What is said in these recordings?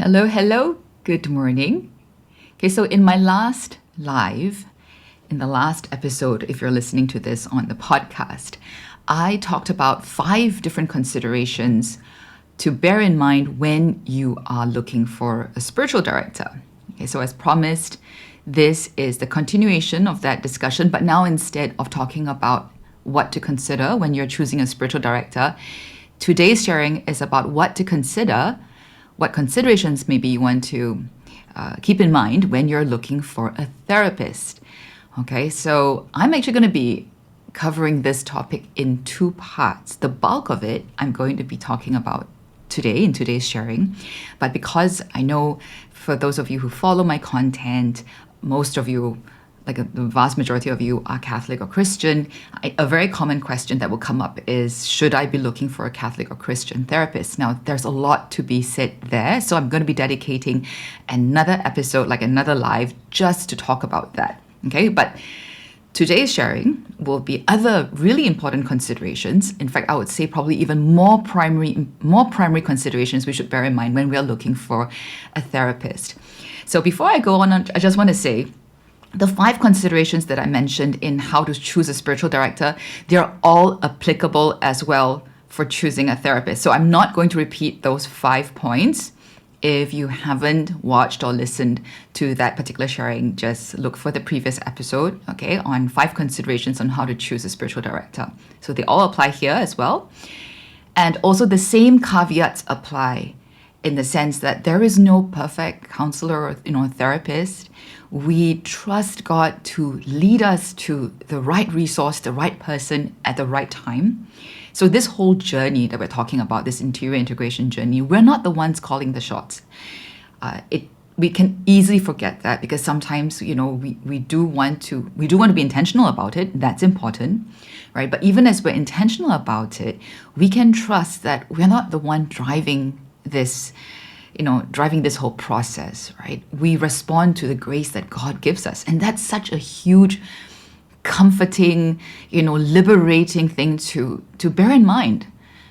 Hello, hello. Good morning. Okay, so in my last live, in the last episode, if you're listening to this on the podcast, I talked about 5 different considerations to bear in mind when you are looking for a spiritual director. Okay, so as promised, this is the continuation of that discussion, but now instead of talking about what to consider when you're choosing a spiritual director, today's sharing is about what to consider, what considerations maybe you want to keep in mind when you're looking for a therapist. Okay, so I'm actually going to be covering this topic in 2 parts. The bulk of it I'm going to be talking about today in today's sharing, but because I know for those of you who follow my content, most of you, like the vast majority of you, are Catholic or Christian. A very common question that will come up is, should I be looking for a Catholic or Christian therapist? Now, there's a lot to be said there, so I'm going to be dedicating another episode, like another live, just to talk about that. Okay, but today's sharing will be other really important considerations. In fact, I would say probably even more primary considerations we should bear in mind when we are looking for a therapist. So before I go on, I just want to say, the 5 considerations that I mentioned in how to choose a spiritual director, they're all applicable as well for choosing a therapist. So I'm not going to repeat those 5 points. If you haven't watched or listened to that particular sharing, just look for the previous episode, okay, on 5 considerations on how to choose a spiritual director. So they all apply here as well. And also the same caveats apply in the sense that there is no perfect counselor or therapist. We trust God to lead us to the right resource, the right person at the right time. So this whole journey that we're talking about, this interior integration journey, we're not the ones calling the shots. We can easily forget that because sometimes, we do want to be intentional about it. That's important, right? But even as we're intentional about it, we can trust that we're not the one driving this whole process, right? We respond to the grace that God gives us. And that's such a huge, comforting, liberating thing to bear in mind.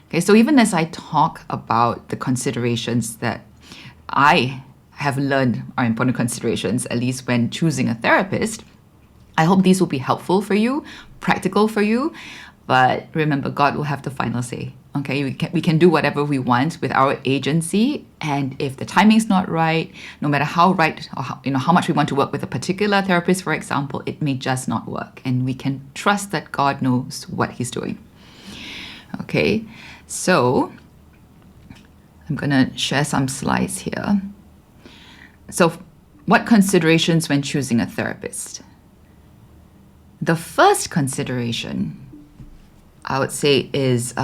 Okay, so even as I talk about the considerations that I have learned are important considerations, at least when choosing a therapist, I hope these will be helpful for you, practical for you. But remember, God will have the final say. Okay, we can do whatever we want with our agency, and if the timing's not right, no matter how right or how much we want to work with a particular therapist, for example, it may just not work, and we can trust that God knows what He's doing. Okay, so I'm gonna share some slides here. So, what considerations when choosing a therapist? The first consideration I would say is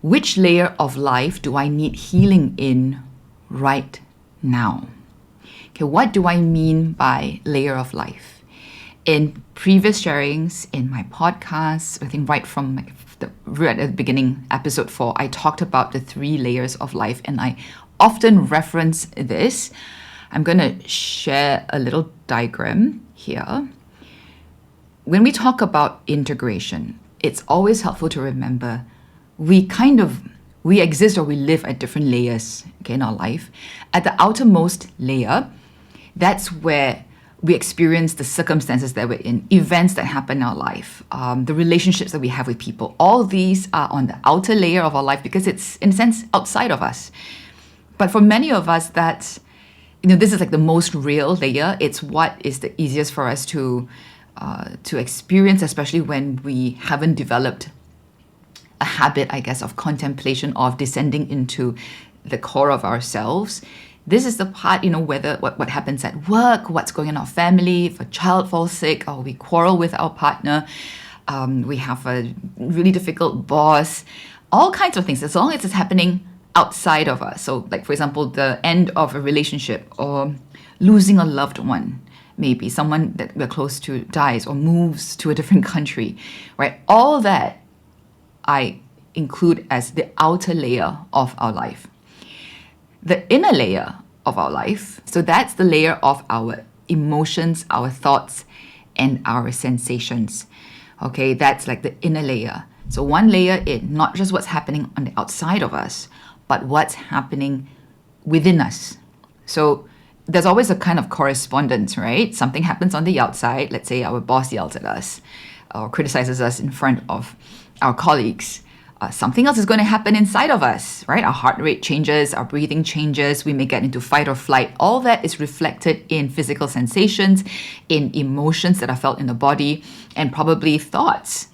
which layer of life do I need healing in right now? Okay, what do I mean by layer of life? In previous sharings, in my podcast, I think right at the beginning, episode 4, I talked about the 3 layers of life, and I often reference this. I'm going to share a little diagram here. When we talk about integration, it's always helpful to remember we exist or we live at different layers, okay, in our life. At the outermost layer, that's where we experience the circumstances that we're in, events that happen in our life, the relationships that we have with people. All these are on the outer layer of our life because it's, in a sense, outside of us. But for many of us, that's, this is like the most real layer. It's what is the easiest for us to experience, especially when we haven't developed a habit, I guess, of contemplation, of descending into the core of ourselves. This is the part, whether what happens at work, what's going on in our family, if a child falls sick, or we quarrel with our partner, we have a really difficult boss, all kinds of things, as long as it's happening outside of us. So, like, for example, the end of a relationship or losing a loved one. Maybe someone that we're close to dies or moves to a different country, right? All that I include as the outer layer of our life. The inner layer of our life, so that's the layer of our emotions, our thoughts, and our sensations. Okay, that's like the inner layer. So one layer in not just what's happening on the outside of us, but what's happening within us. So there's always a kind of correspondence, right? Something happens on the outside. Let's say our boss yells at us or criticizes us in front of our colleagues. Something else is going to happen inside of us, right? Our heart rate changes, our breathing changes, we may get into fight or flight. All that is reflected in physical sensations, in emotions that are felt in the body, and probably thoughts,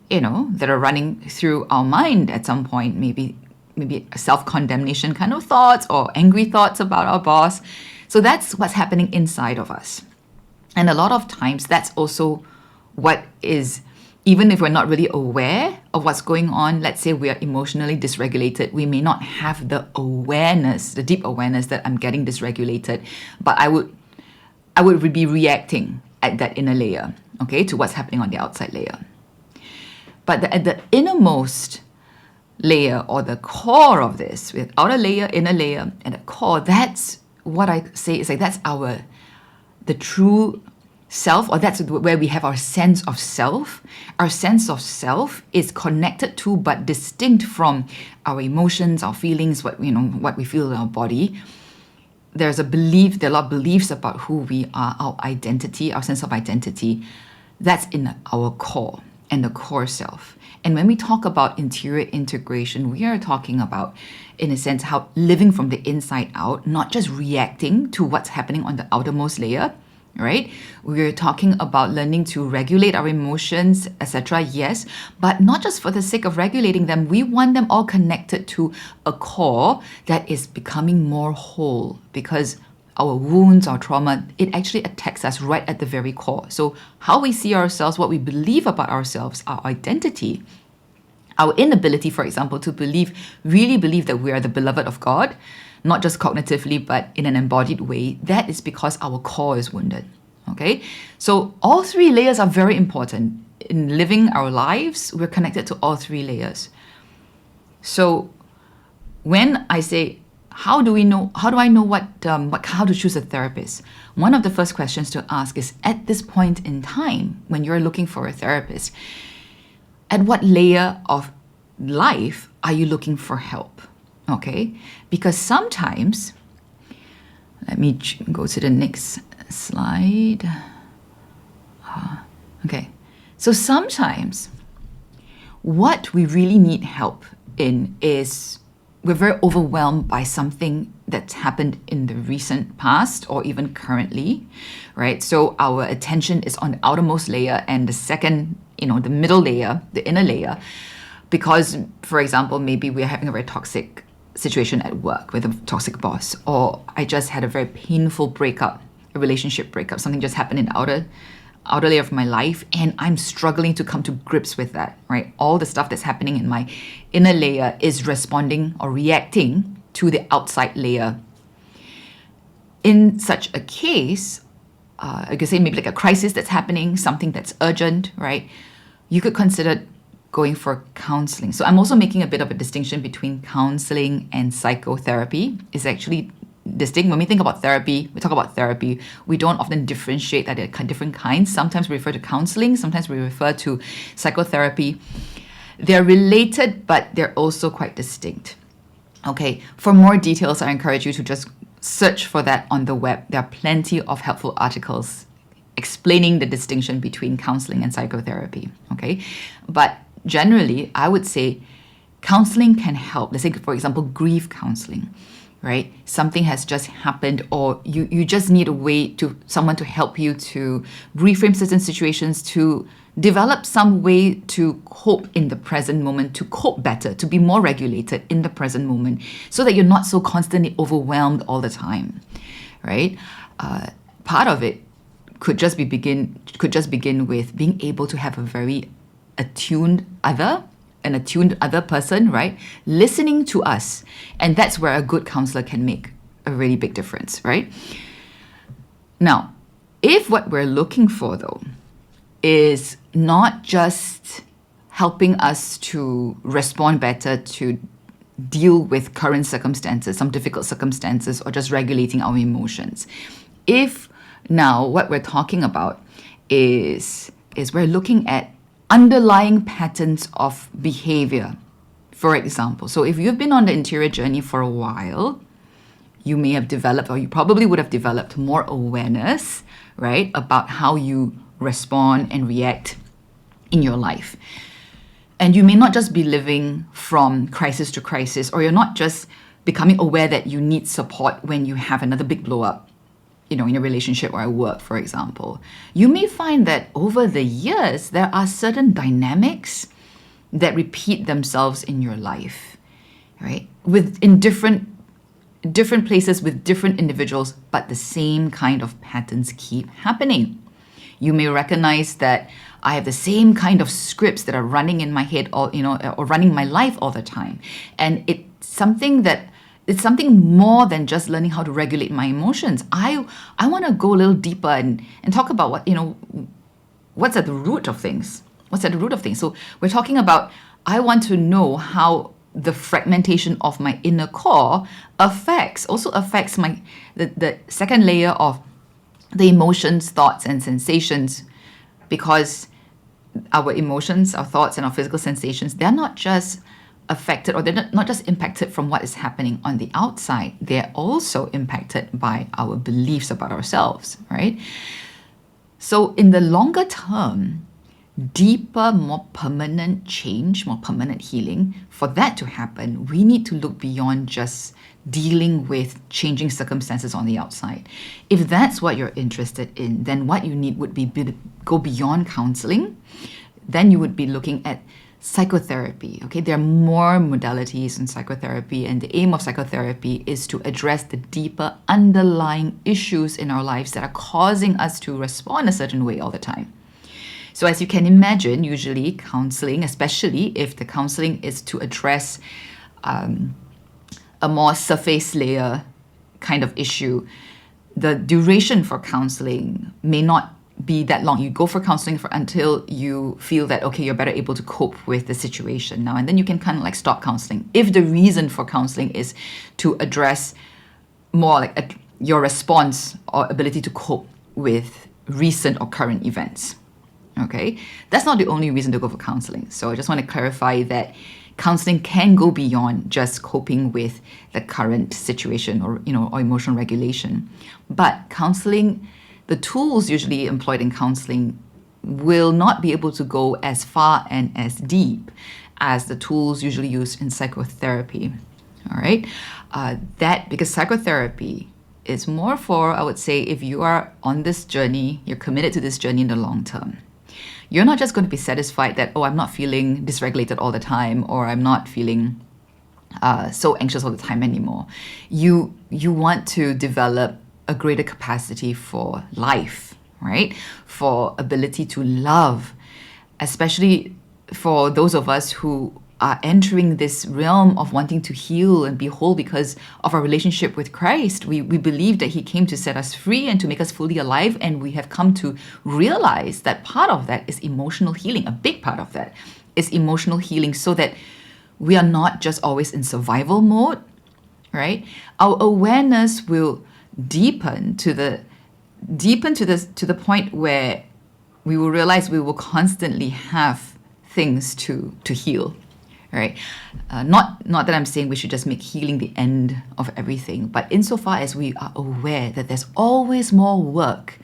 that are running through our mind at some point, maybe self-condemnation kind of thoughts or angry thoughts about our boss. So that's what's happening inside of us. And a lot of times that's also what is, even if we're not really aware of what's going on, let's say we are emotionally dysregulated, we may not have the awareness, the deep awareness that I'm getting dysregulated, but I would be reacting at that inner layer, okay, to what's happening on the outside layer. But at the innermost layer or the core of this, with outer layer, inner layer, and the core, that's what I say is like that's the true self, or that's where we have our sense of self. Our sense of self is connected to but distinct from our emotions, our feelings, what we feel in our body. There are a lot of beliefs about who we are, our identity, our sense of identity. That's in our core and the core self. And when we talk about interior integration, we are talking about, in a sense, how living from the inside out, not just reacting to what's happening on the outermost layer, right? We're talking about learning to regulate our emotions, etc. Yes, but not just for the sake of regulating them. We want them all connected to a core that is becoming more whole, because our wounds, our trauma, it actually attacks us right at the very core. So how we see ourselves, what we believe about ourselves, our identity, our inability, for example, to really believe that we are the beloved of God, not just cognitively, but in an embodied way, that is because our core is wounded, okay? So all three layers are very important. In living our lives, we're connected to all three layers. So when I say, how do I know how to choose a therapist? One of the first questions to ask is, at this point in time, when you're looking for a therapist, at what layer of life are you looking for help? Okay? Because sometimes, let me go to the next slide. Okay. So sometimes what we really need help in is we're very overwhelmed by something that's happened in the recent past or even currently, right? So our attention is on the outermost layer and the second, the middle layer, the inner layer, because, for example, maybe we're having a very toxic situation at work with a toxic boss, or I just had a very painful breakup, a relationship breakup, something just happened in the outer layer of my life, and I'm struggling to come to grips with that, right? All the stuff that's happening in my inner layer is responding or reacting to the outside layer. In such a case, I could say maybe like a crisis that's happening, something that's urgent, right? You could consider going for counseling. So I'm also making a bit of a distinction between counseling and psychotherapy. It's actually distinct. When we think about therapy, we talk about therapy, we don't often differentiate that they're different kinds. Sometimes we refer to counseling, sometimes we refer to psychotherapy. They're related, but they're also quite distinct. Okay, for more details, I encourage you to just search for that on the web. There are plenty of helpful articles explaining the distinction between counseling and psychotherapy. Okay, but generally, I would say counseling can help. Let's say, for example, grief counseling, right? Something has just happened, or you just need someone to help you to reframe certain situations, to develop some way to cope in the present moment, to cope better, to be more regulated in the present moment, so that you're not so constantly overwhelmed all the time, right? Part of it could just begin with being able to have a very attuned other person, right? Listening to us. And that's where a good counselor can make a really big difference, right? Now, if what we're looking for, though, is not just helping us to respond better, to deal with current circumstances, some difficult circumstances, or just regulating our emotions. If now what we're talking about is we're looking at underlying patterns of behavior, for example. So if you've been on the interior journey for a while, you may have developed, or you probably would have developed more awareness, right, about how you respond and react in your life. And you may not just be living from crisis to crisis, or you're not just becoming aware that you need support when you have another big blow up, in a relationship or at work, for example. You may find that over the years, there are certain dynamics that repeat themselves in your life, right? In different places with different individuals, but the same kind of patterns keep happening. You may recognize that I have the same kind of scripts that are running in my head or running my life all the time. And it's something more than just learning how to regulate my emotions. I want to go a little deeper and talk about what's at the root of things. So we're talking about, I want to know how the fragmentation of my inner core affects the second layer of the emotions, thoughts, and sensations, because our emotions, our thoughts, and our physical sensations, they're not just affected, or they're not just impacted from what is happening on the outside. They're also impacted by our beliefs about ourselves, right? So in the longer term, deeper, more permanent change, more permanent healing, for that to happen, we need to look beyond just dealing with changing circumstances on the outside. If that's what you're interested in, then what you need would be go beyond counseling. Then you would be looking at psychotherapy. Okay, there are more modalities in psychotherapy, and the aim of psychotherapy is to address the deeper underlying issues in our lives that are causing us to respond a certain way all the time. So as you can imagine, usually counseling, especially if the counseling is to address a more surface layer kind of issue, the duration for counseling may not be that long. You go for counseling until you feel that, okay, you're better able to cope with the situation now, and then you can kind of like stop counseling. If the reason for counseling is to address more like your response or ability to cope with recent or current events. Okay, that's not the only reason to go for counseling. So I just want to clarify that counseling can go beyond just coping with the current situation or emotional regulation. But counseling, the tools usually employed in counseling will not be able to go as far and as deep as the tools usually used in psychotherapy. All right, because psychotherapy is more for, I would say, if you are on this journey, you're committed to this journey in the long term. You're not just going to be satisfied that, I'm not feeling dysregulated all the time, or I'm not feeling so anxious all the time anymore. You want to develop a greater capacity for life, right? For ability to love, especially for those of us who are entering this realm of wanting to heal and be whole because of our relationship with Christ. We believe that He came to set us free and to make us fully alive, and we have come to realize that part of that is emotional healing. A big part of that is emotional healing, so that we are not just always in survival mode, right? Our awareness will deepen to the point where we will realize we will constantly have things to heal. Right? Not that I'm saying we should just make healing the end of everything, but insofar as we are aware that there's always more work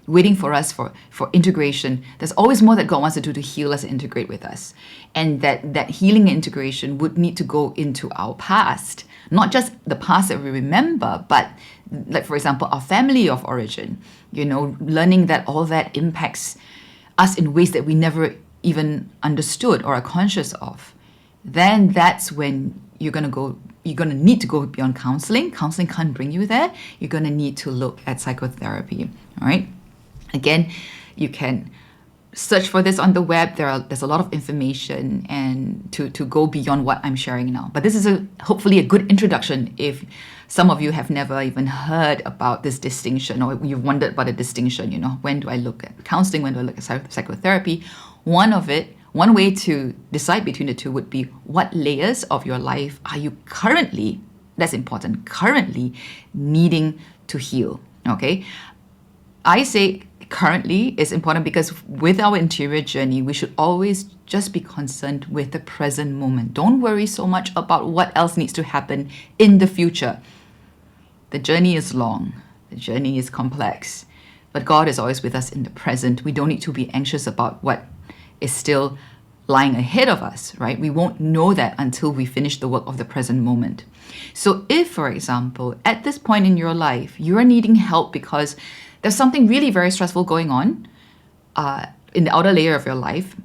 waiting for us for integration, there's always more that God wants to do to heal us and integrate with us. And that healing and integration would need to go into our past, not just the past that we remember, but like, for example, our family of origin, learning that all that impacts us in ways that we never even understood or are conscious of. Then that's when you're going to need to go beyond counseling. Counseling can't bring you there. You're going to need to look at psychotherapy, all right? Again, you can search for this on the web. There's a lot of information and to go beyond what I'm sharing now. But this is hopefully a good introduction if some of you have never even heard about this distinction, or you've wondered about a distinction, when do I look at counseling, when do I look at psychotherapy? One way to decide between the two would be, what layers of your life are you currently, that's important, currently needing to heal, okay? I say currently is important because with our interior journey, we should always just be concerned with the present moment. Don't worry so much about what else needs to happen in the future. The journey is long. The journey is complex. But God is always with us in the present. We don't need to be anxious about what is still lying ahead of us, right? We won't know that until we finish the work of the present moment. So if, for example, at this point in your life, you're needing help because there's something really very stressful going on in the outer layer of your life,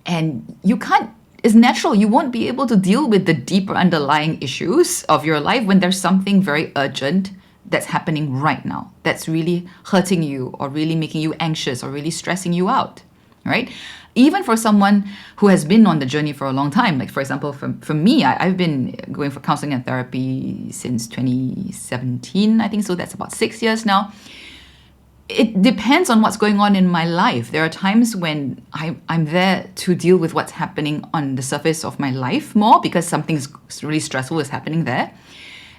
and you can't, it's natural, you won't be able to deal with the deeper underlying issues of your life when there's something very urgent that's happening right now, that's really hurting you or really making you anxious or really stressing you out, right? Even for someone who has been on the journey for a long time, like for example, for me, I've been going for counseling and therapy since 2017, I think, so that's about 6 years now. It depends on what's going on in my life. There are times when I'm there to deal with what's happening on the surface of my life more because something's really stressful is happening there.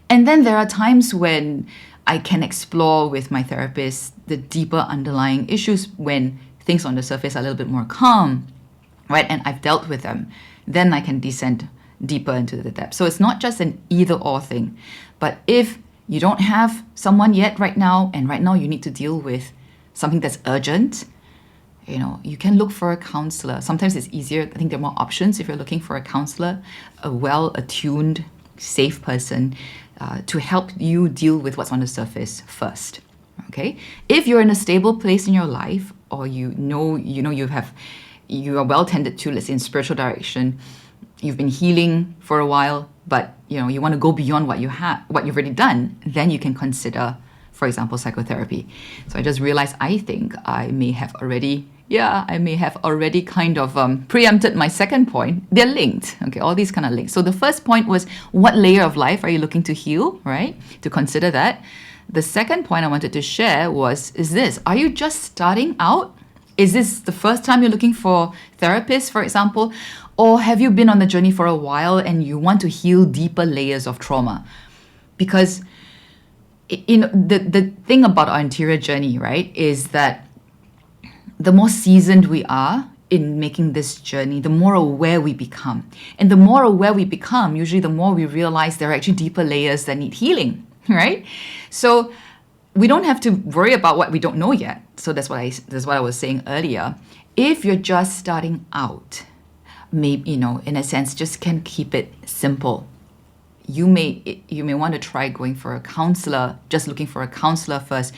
And then there are times when I can explore with my therapist the deeper underlying issues when things on the surface are a little bit more calm, right? And I've dealt with them. Then I can descend deeper into the depths. So it's not just an either or thing. But if you don't have someone yet right now, and right now you need to deal with something that's urgent, you can look for a counselor. Sometimes it's easier. I think there are more options if you're looking for a counselor, a well-attuned, safe person to help you deal with what's on the surface first. Okay? If you're in a stable place in your life, or you are well tended to, let's say in spiritual direction, you've been healing for a while, but you want to go beyond what you've already done, then you can consider, for example, psychotherapy. So I just realized I think I may have already kind of preempted my second point. They're linked, okay, all these kind of links. So the first point was, what layer of life are you looking to heal, right? To consider that. The second point I wanted to share is this: are you just starting out? Is this the first time you're looking for therapists, for example? Or have you been on the journey for a while and you want to heal deeper layers of trauma? Because the thing about our interior journey, right, is that the more seasoned we are in making this journey, the more aware we become. And the more aware we become, usually the more we realize there are actually deeper layers that need healing, right? So we don't have to worry about what we don't know yet. So that's what I was saying earlier. If you're just starting out, maybe, in a sense, just can keep it simple. You may want to try going for a counselor, just looking for a counselor first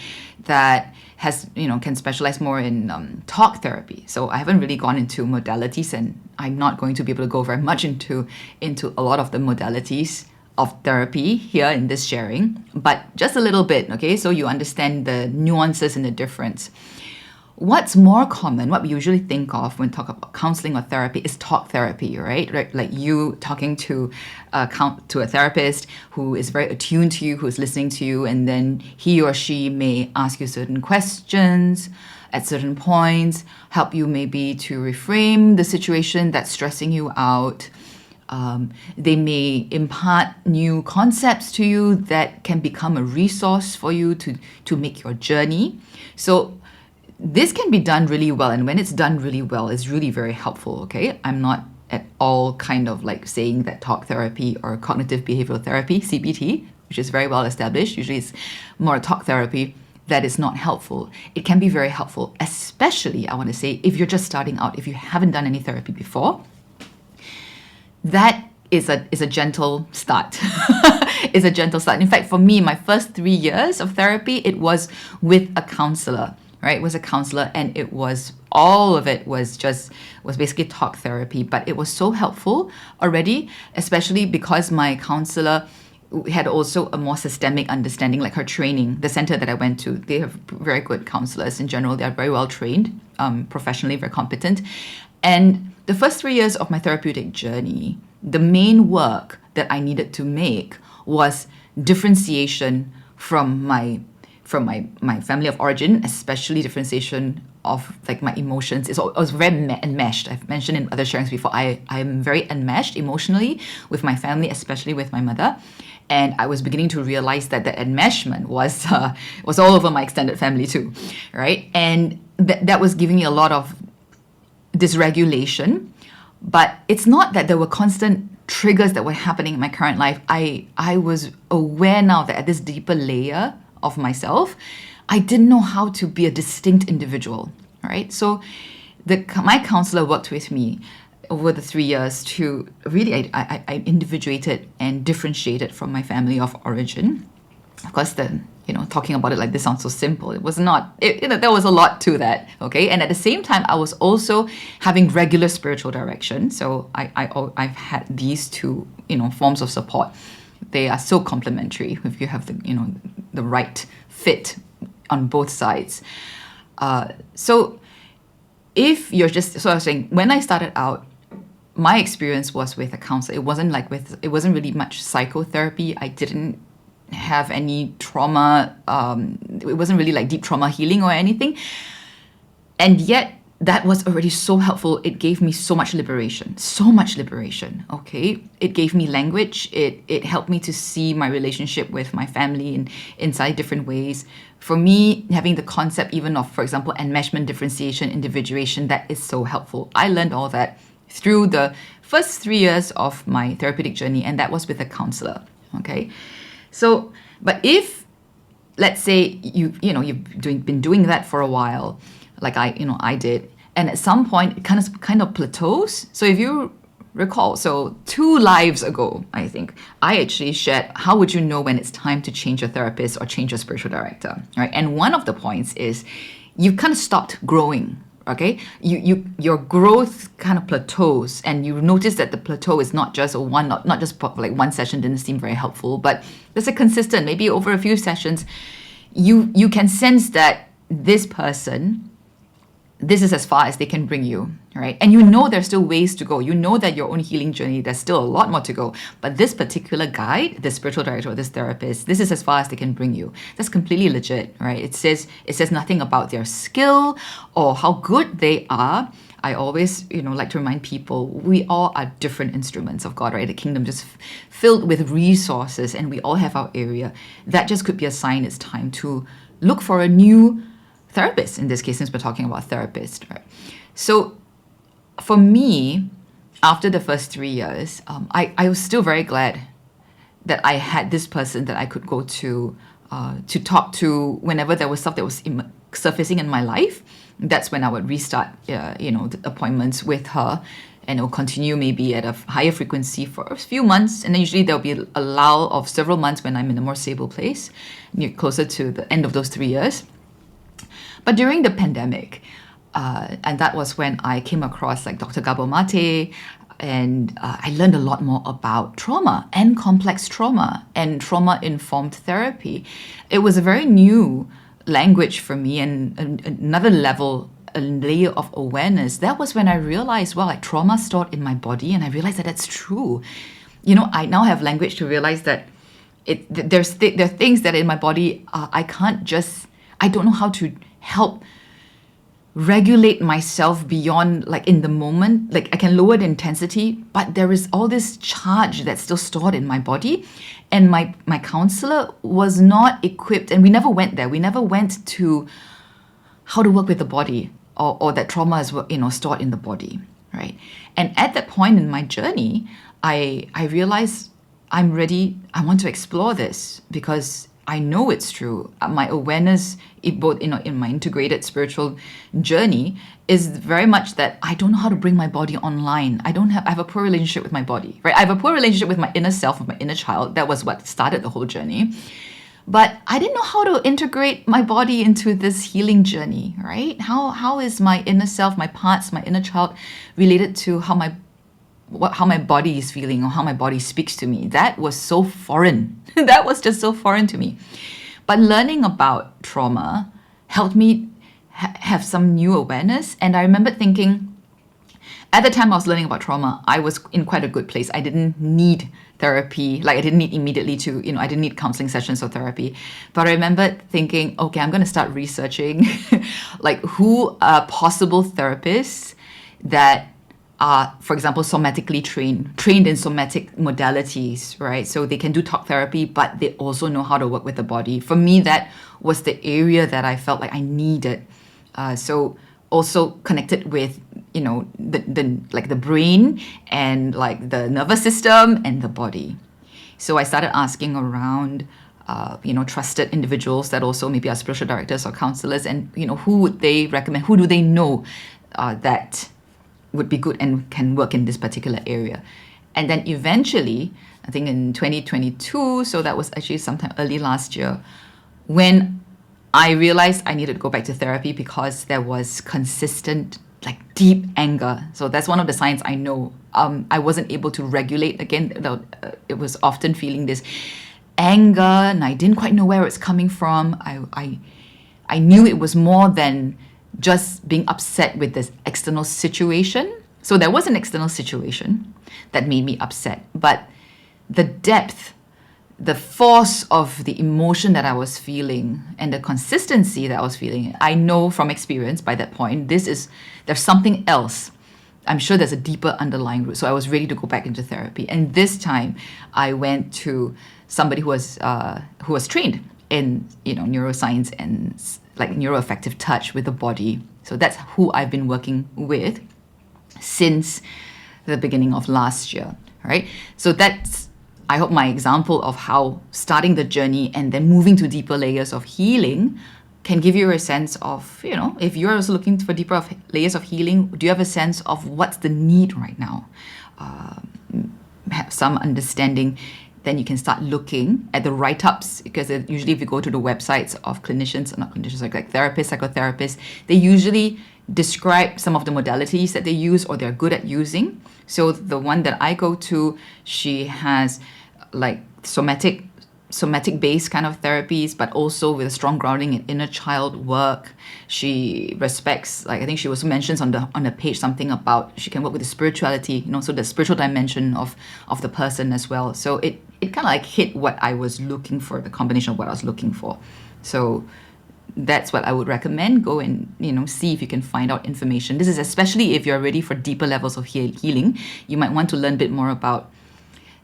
that has, can specialize more in talk therapy. So I haven't really gone into modalities, and I'm not going to be able to go very much into a lot of the modalities of therapy here in this sharing, but just a little bit, okay? So you understand the nuances and the difference. What's more common, what we usually think of when talk about counseling or therapy, is talk therapy, right? Like you talking to a therapist who is very attuned to you, who's listening to you, and then he or she may ask you certain questions at certain points, help you maybe to reframe the situation that's stressing you out. They may impart new concepts to you that can become a resource for you to make your journey. So this can be done really well, and when it's done really well, it's really very helpful, okay? I'm not at all kind of like saying that talk therapy or cognitive behavioral therapy, CBT, which is very well established, usually it's more talk therapy, that is not helpful. It can be very helpful, especially, I want to say, if you're just starting out, if you haven't done any therapy before. That is a gentle start. It's a gentle start. In fact, for me, my first 3 years of therapy, it was with a counselor. Right, it was a counselor, and all of it was basically talk therapy, but it was so helpful already, especially because my counselor had also a more systemic understanding, like her training. The center that I went to, they have very good counselors in general. They are very well trained, professionally very competent. And the first 3 years of my therapeutic journey, the main work that I needed to make was differentiation from my family of origin, especially differentiation of like my emotions. I was very enmeshed. I've mentioned in other sharings before, I am very enmeshed emotionally with my family, especially with my mother. And I was beginning to realize that the enmeshment was all over my extended family too, right? And that was giving me a lot of dysregulation. But it's not that there were constant triggers that were happening in my current life, I was aware now that at this deeper layer of myself, I didn't know how to be a distinct individual, right? So my counselor worked with me over the 3 years to really, I individuated and differentiated from my family of origin. Of course, talking about it like this sounds so simple. It was not, there was a lot to that, okay? And at the same time, I was also having regular spiritual direction. So I've had these two, forms of support. They are so complementary if you have the right fit on both sides. So I was saying, when I started out, my experience was with a counselor. It wasn't really much psychotherapy. I didn't have any trauma. It wasn't really like deep trauma healing or anything. And yet that was already so helpful. It gave me so much liberation, okay? It gave me language. It helped me to see my relationship with my family inside different ways. For me, having the concept even of, for example, enmeshment, differentiation, individuation, that is so helpful. I learned all that through the first 3 years of my therapeutic journey, and that was with a counselor, okay? So, but if, let's say you've been doing that for a while, like I did, and at some point it kind of plateaus. So if you recall, so 2 lives ago, I think, I actually shared how would you know when it's time to change your therapist or change your spiritual director, right? And one of the points is you've kind of stopped growing. Okay, your growth kind of plateaus, and you notice that the plateau is not just like one session didn't seem very helpful, but there's a consistent, maybe over a few sessions, you can sense that this person, this is as far as they can bring you, right? And there's still ways to go. That your own healing journey, there's still a lot more to go. But this particular guide, the spiritual director or this therapist, this is as far as they can bring you. That's completely legit, right? It says nothing about their skill or how good they are. I always, like to remind people, we all are different instruments of God, right? The kingdom just filled with resources, and we all have our area. That just could be a sign it's time to look for a new therapist, in this case, since we're talking about therapist, right? So for me, after the first 3 years, I was still very glad that I had this person that I could go to talk to whenever there was stuff that was surfacing in my life. That's when I would restart, the appointments with her, and it'll continue maybe at a higher frequency for a few months. And then usually there'll be a lull of several months when I'm in a more stable place, closer to the end of those 3 years. But during the pandemic, and that was when I came across like Dr. Gabor Mate, and I learned a lot more about trauma and complex trauma and trauma-informed therapy. It was a very new language for me, and another level, a layer of awareness. That was when I realized, like trauma stored in my body, and I realized that that's true. I now have language to realize that there are things that in my body I don't know how to help regulate myself beyond, like in the moment. Like I can lower the intensity, but there is all this charge that's still stored in my body. And my counselor was not equipped, and we never went there. We never went to how to work with the body, or that trauma is stored in the body, right? And at that point in my journey, I realized I'm ready. I want to explore this because I know it's true. My awareness, both in my integrated spiritual journey, is very much that I don't know how to bring my body online. I have a poor relationship with my body, right? I have a poor relationship with my inner self, with my inner child. That was what started the whole journey. But I didn't know how to integrate my body into this healing journey, right? How is my inner self, my parts, my inner child related to how my body is feeling or how my body speaks to me? That was so foreign. That was just so foreign to me. But learning about trauma helped me have some new awareness. And I remember thinking, at the time I was learning about trauma, I was in quite a good place. I didn't need therapy. Like I didn't need immediately to, I didn't need counseling sessions or therapy. But I remember thinking, okay, I'm going to start researching like who are possible therapists that are, for example, somatically trained in somatic modalities, right? So they can do talk therapy, but they also know how to work with the body. For me, that was the area that I felt like I needed. So also connected with, the brain and like the nervous system and the body. So I started asking around, trusted individuals that also maybe are spiritual directors or counselors, and who would they recommend? Who do they know that would be good and can work in this particular area? And then eventually, I think in 2022, so that was actually sometime early last year, when I realized I needed to go back to therapy because there was consistent, like deep anger. So that's one of the signs I know. I wasn't able to regulate again. It was often feeling this anger, and I didn't quite know where it's coming from. I knew it was more than just being upset with this external situation. So there was an external situation that made me upset, but the depth, the force of the emotion that I was feeling and the consistency that I was feeling, I know from experience by that point, there's something else. I'm sure there's a deeper underlying root. So I was ready to go back into therapy. And this time I went to somebody who was trained in, neuroscience and like neuroaffective touch with the body. So that's who I've been working with since the beginning of last year, right? So that's, I hope, my example of how starting the journey and then moving to deeper layers of healing can give you a sense of, if you're also looking for deeper layers of healing, do you have a sense of what's the need right now? Have some understanding, then you can start looking at the write-ups, because usually if you go to the websites of clinicians, not clinicians, like therapists, psychotherapists, they usually describe some of the modalities that they use or they're good at using. So the one that I go to, she has like somatic based kind of therapies, but also with a strong grounding in inner child work. She respects, like I think she also mentions on the page something about she can work with the spirituality, so the spiritual dimension of the person as well. So it kind of like hit what I was looking for, the combination of what I was looking for. So that's what I would recommend. Go and see if you can find out information. This is especially if you're ready for deeper levels of healing. You might want to learn a bit more about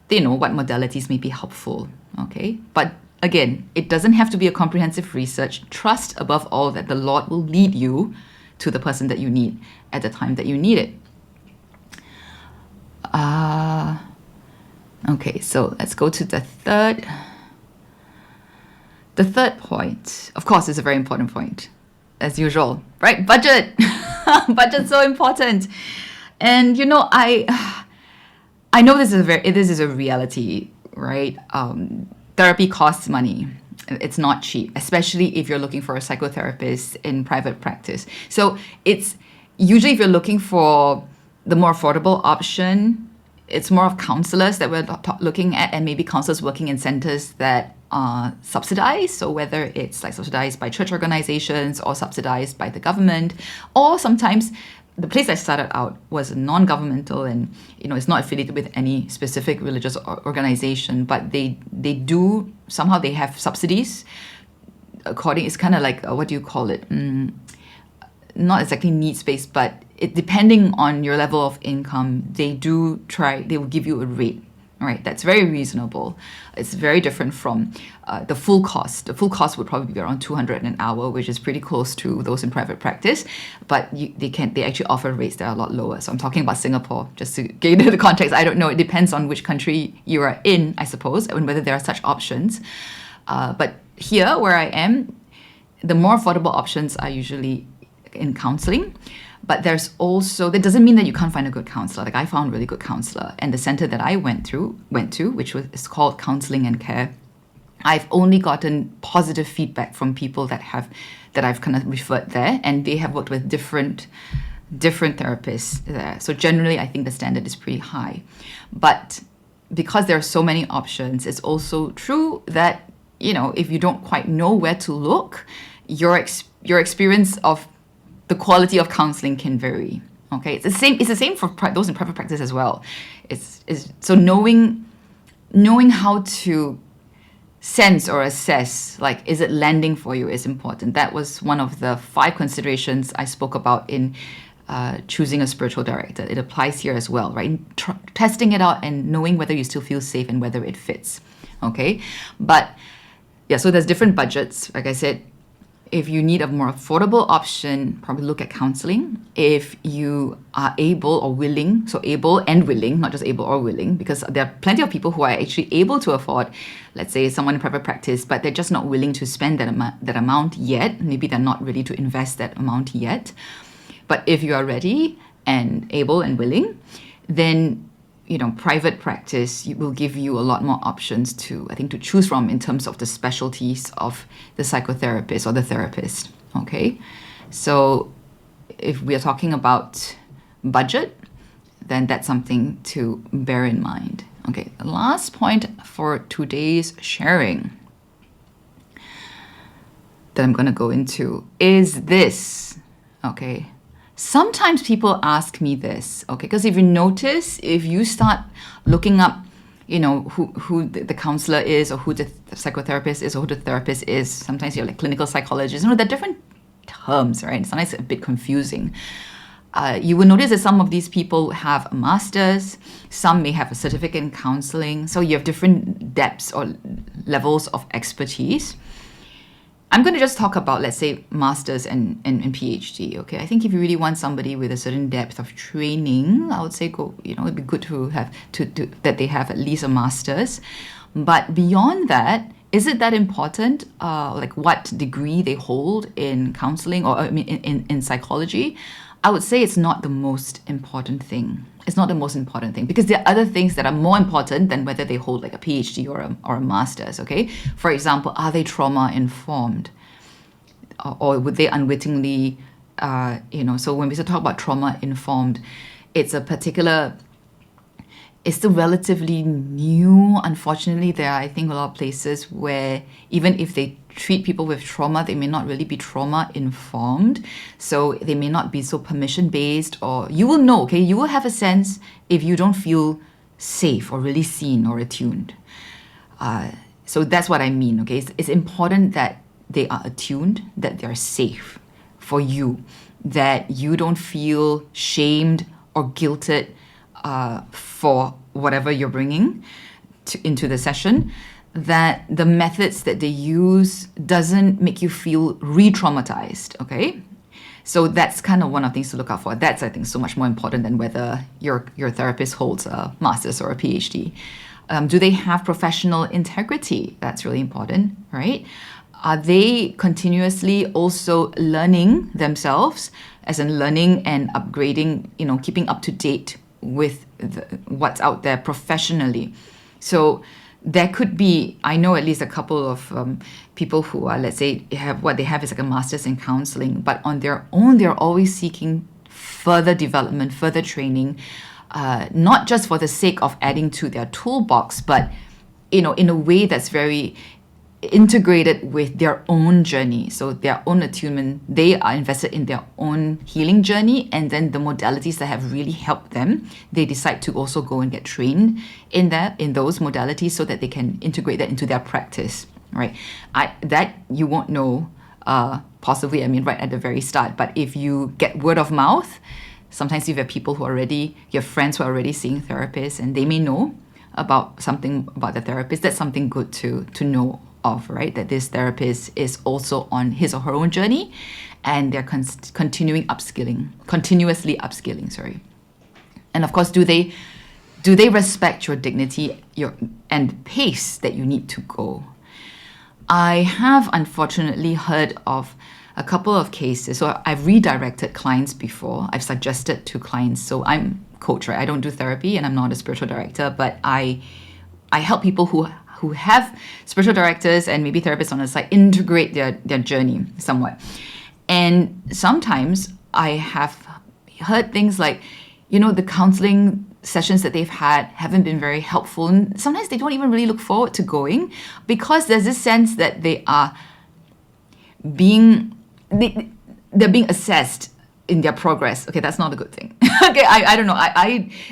what modalities may be helpful. Okay, but again, it doesn't have to be a comprehensive research. Trust above all that the Lord will lead you to the person that you need at the time that you need it. Okay, so let's go to the third. The third point, of course, is a very important point, as usual, right? Budget. Budget's so important. And I know this is a reality, right? Therapy costs money. It's not cheap, especially if you're looking for a psychotherapist in private practice. So it's usually, if you're looking for the more affordable option, it's more of counselors that we're looking at, and maybe counselors working in centers that are subsidized. So whether it's like subsidized by church organizations or subsidized by the government, or sometimes the place I started out was non-governmental, and it's not affiliated with any specific religious organization, but they do somehow, they have subsidies according, it's kind of like what do you call it, not exactly needs-based, but depending on your level of income, they will give you a rate. All right, that's very reasonable. It's very different from the full cost. The full cost would probably be around 200 an hour, which is pretty close to those in private practice. But they actually offer rates that are a lot lower. So I'm talking about Singapore, just to get into the context. I don't know. It depends on which country you are in, I suppose, and whether there are such options. But here, where I am, the more affordable options are usually in counseling. But there's also, that doesn't mean that you can't find a good counselor. Like I found a really good counselor, and the center that I went to, which is called Counseling and Care, I've only gotten positive feedback from people that I've kind of referred there, and they have worked with different therapists there. So generally, I think the standard is pretty high. But because there are so many options, it's also true that if you don't quite know where to look, your experience of the quality of counseling can vary. Okay, it's the same for those in private practice as well. It's so knowing how to sense or assess, like, is it landing for you, is important. That was one of the 5 considerations I spoke about in choosing a spiritual director. It applies here as well, right? Testing it out and knowing whether you still feel safe and whether it fits. Okay, but yeah, so there's different budgets. Like I said, if you need a more affordable option, probably look at counseling. If you are able or willing, so able and willing, not just able or willing, because there are plenty of people who are actually able to afford, let's say, someone in private practice, but they're just not willing to spend that amount yet. Maybe they're not ready to invest that amount yet. But if you are ready and able and willing, then private practice will give you a lot more options to choose from in terms of the specialties of the psychotherapist or the therapist. Okay, so if we are talking about budget, then that's something to bear in mind. Okay, the last point for today's sharing that I'm going to go into is this. Okay. Sometimes people ask me this, okay, because if you notice, if you start looking up, who the counselor is, or who the psychotherapist is, or who the therapist is, sometimes you're like clinical psychologists, they're different terms, right? Sometimes it's a bit confusing. You will notice that some of these people have a master's, some may have a certificate in counseling, so you have different depths or levels of expertise. I'm going to just talk about, let's say, masters and PhD, okay? I think if you really want somebody with a certain depth of training, I would say go, it'd be good to have that they have at least a master's. But beyond that, is it that important, like what degree they hold in counseling or in psychology? I would say it's not the most important thing. It's not the most important thing because there are other things that are more important than whether they hold like a PhD or a master's, okay? For example, are they trauma informed? Or would they unwittingly, so when we talk about trauma informed, it's still relatively new. Unfortunately, there are, I think, a lot of places where even if they treat people with trauma, they may not really be trauma informed. So they may not be so permission based, or you will know, okay? You will have a sense if you don't feel safe or really seen or attuned. So that's what I mean, okay? It's important that they are attuned, that they're safe for you, that you don't feel shamed or guilted for whatever you're bringing into the session, that the methods that they use doesn't make you feel re-traumatized, okay? So that's kind of one of the things to look out for. That's, I think, so much more important than whether your therapist holds a master's or a PhD. Do they have professional integrity? That's really important, right? Are they continuously also learning themselves, as in learning and upgrading, keeping up to date with what's out there professionally? So there could be, I know at least a couple of people who are, let's say, what they have is like a master's in counseling, but on their own, they're always seeking further development, further training, not just for the sake of adding to their toolbox, but, in a way that's very integrated with their own journey. So their own attunement, they are invested in their own healing journey, and then the modalities that have really helped them, they decide to also go and get trained in those modalities so that they can integrate that into their practice, right? That you won't know possibly, right at the very start, but if you get word of mouth, sometimes you have people you have friends who are already seeing therapists, and they may know about something about the therapist. That's something good to know of, right? That this therapist is also on his or her own journey, and they're continuously upskilling, sorry. And of course, do they respect your dignity and pace that you need to go? I have unfortunately heard of a couple of cases. So I've redirected clients before. I've suggested to clients. So I'm coach, right? I don't do therapy and I'm not a spiritual director, but I help people who have spiritual directors and maybe therapists on the side integrate their journey somewhat. And sometimes I have heard things like, the counseling sessions that they've had haven't been very helpful. And sometimes they don't even really look forward to going because there's this sense that they are they're being assessed in their progress. Okay, that's not a good thing. Okay, I don't know.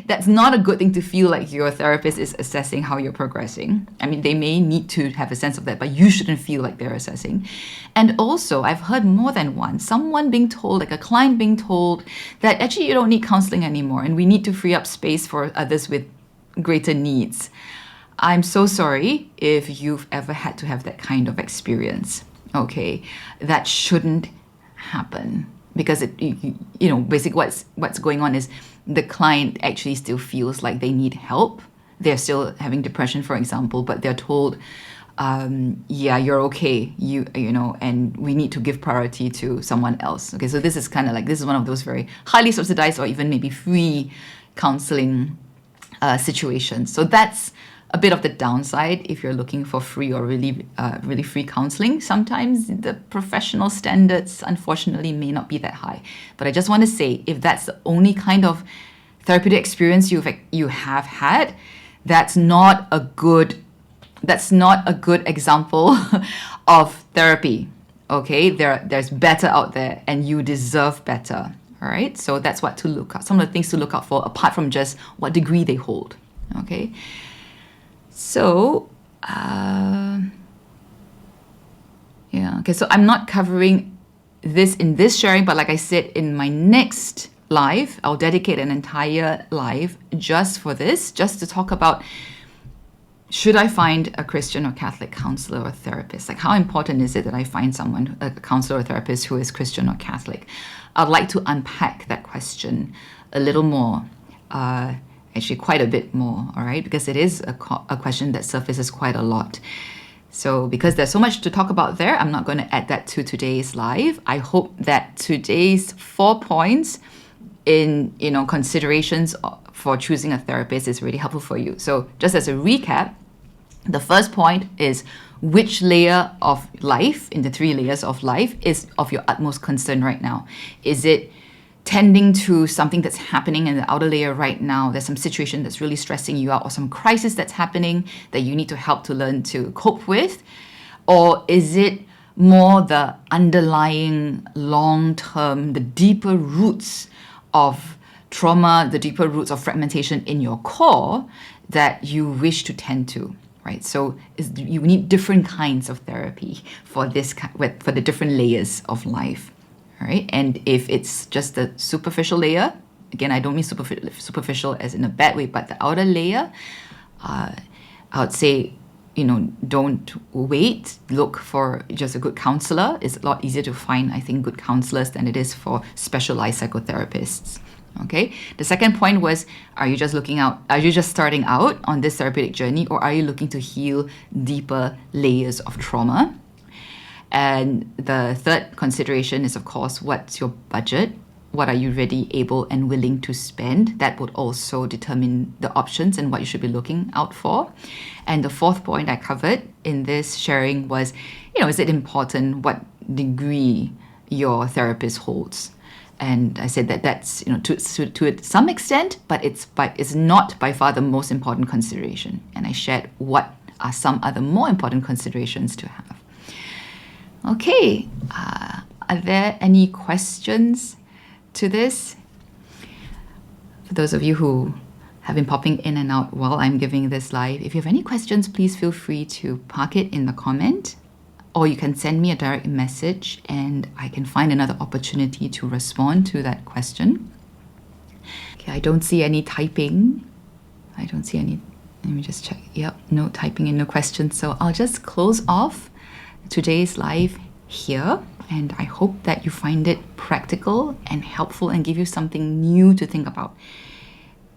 That's not a good thing to feel like your therapist is assessing how you're progressing. They may need to have a sense of that, but you shouldn't feel like they're assessing. And also, I've heard more than once, someone being told, like a client being told that actually you don't need counseling anymore and we need to free up space for others with greater needs. I'm so sorry if you've ever had to have that kind of experience. Okay, that shouldn't happen, because basically what's going on is the client actually still feels like they need help. They're still having depression, for example, but they're told, yeah, you're okay, and we need to give priority to someone else. Okay, so this is one of those very highly subsidized or even maybe free counseling situations. So that's a bit of the downside if you're looking for free or really free counseling. Sometimes the professional standards, unfortunately, may not be that high. But I just want to say, if that's the only kind of therapeutic experience you have had, that's not a good example of therapy. Okay, there's better out there, and you deserve better. All right, so that's what to look at. Some of the things to look out for, apart from just what degree they hold. Okay, so so I'm not covering this in this sharing, but like I said, in my next live, I'll dedicate an entire live just for this, just to talk about, should I find a Christian or Catholic counselor or therapist? Like, how important is it that I find someone, a counselor or therapist, who is Christian or Catholic? I'd like to unpack that question a little more, actually quite a bit more, all right? Because it is a question that surfaces quite a lot. So because there's so much to talk about there, I'm not going to add that to today's live. I hope that today's 4 points in considerations for choosing a therapist is really helpful for you. So just as a recap, the first point is, which layer of life in the 3 layers of life is of your utmost concern right now? Is it tending to something that's happening in the outer layer right now? There's some situation that's really stressing you out, or some crisis that's happening that you need to help to learn to cope with? Or is it more the underlying long-term, the deeper roots of trauma, the deeper roots of fragmentation in your core that you wish to tend to? Right, so you need different kinds of therapy for the different layers of life. All right, and if it's just the superficial layer, again, I don't mean superficial as in a bad way, but the outer layer, I would say, don't wait. Look for just a good counselor. It's a lot easier to find, I think, good counselors than it is for specialized psychotherapists. Okay. The second point was, are you just starting out on this therapeutic journey, or are you looking to heal deeper layers of trauma? And the third consideration is, of course, what's your budget? What are you ready, able, and willing to spend? That would also determine the options and what you should be looking out for. And the fourth point I covered in this sharing was, is it important what degree your therapist holds? And I said that's to some extent, but it's not by far the most important consideration. And I shared what are some other more important considerations to have. Okay, are there any questions to this? For those of you who have been popping in and out while I'm giving this live, if you have any questions, please feel free to park it in the comment, or you can send me a direct message and I can find another opportunity to respond to that question. Okay, I don't see any typing. Let me just check. Yep, no typing and no questions. So I'll just close off today's live here, and I hope that you find it practical and helpful and give you something new to think about.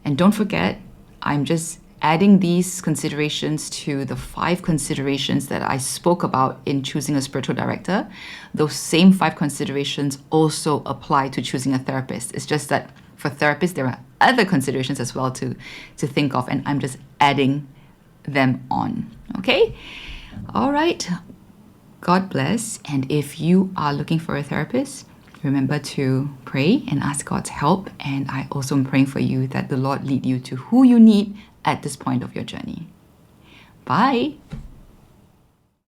And don't forget, I'm just adding these considerations to the 5 considerations that I spoke about in choosing a spiritual director. Those same 5 considerations also apply to choosing a therapist. It's just that for therapists, there are other considerations as well to think of, and I'm just adding them on. Okay? All right. God bless. And if you are looking for a therapist, remember to pray and ask God's help. And I also am praying for you that the Lord lead you to who you need at this point of your journey. Bye.